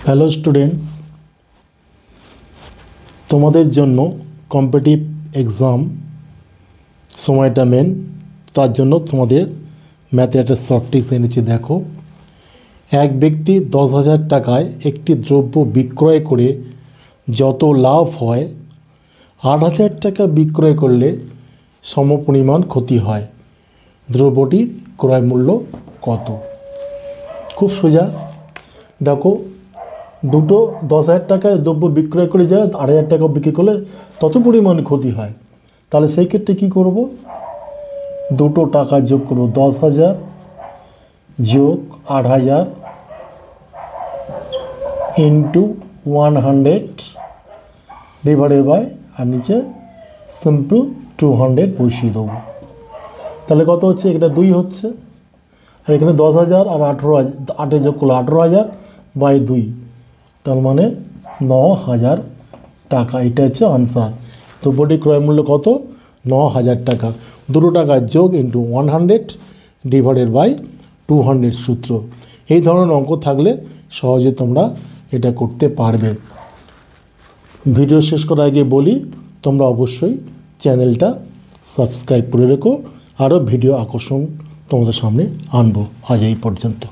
Hello students, তোমাদের জন্য competitive exam সময়টা মেন। তার জন্য তোমাদের ম্যাথে একটা শর্ট ট্রিক্স এনেছি। দেখো, এক ব্যক্তি 10,000 টাকায় একটি দ্রব্য বিক্রয় করে যত লাভ হয়, 8,000 টাকা বিক্রয় করলে সমপরিমাণ ক্ষতি হয়। দ্রব্যটির ক্রয় মূল্য কত? খুব সোজা। দেখো, দুটো 10,000 টাকায় দ্রব্য বিক্রয় করে যায়, 8,000 টাকা বিক্রি করলে তত পরিমাণে ক্ষতি হয়। তাহলে সেই ক্ষেত্রে কী করব? দুটো টাকা যোগ করব, 10,000 যোগ 8,000 ইন্টু 100 ডিভাইডেড বাই, আর নিচে সিম্পল 200 বসিয়ে দেবো। তাহলে কত হচ্ছে? এটা 2 হচ্ছে, আর এখানে 10,000 আর 18,000, 8 যোগ করলো 18,000 বাই 2, তার মানে 9,000 টাকা। এটা হচ্ছে আনসার। দ্রব্যটি ক্রয় মূল্য কত? 9,000 টাকা। দুটো টাকা যোগ ইন্টু 100 ডিভাইডেড বাই 200 সূত্র। এই ধরনের অঙ্ক থাকলে সহজে তোমরা এটা করতে পারবে। ভিডিও শেষ করার আগে বলি, তোমরা অবশ্যই চ্যানেলটা সাবস্ক্রাইব করে রেখো। আরও ভিডিও আকর্ষণ তোমাদের সামনে আনবো। আজ এই পর্যন্ত।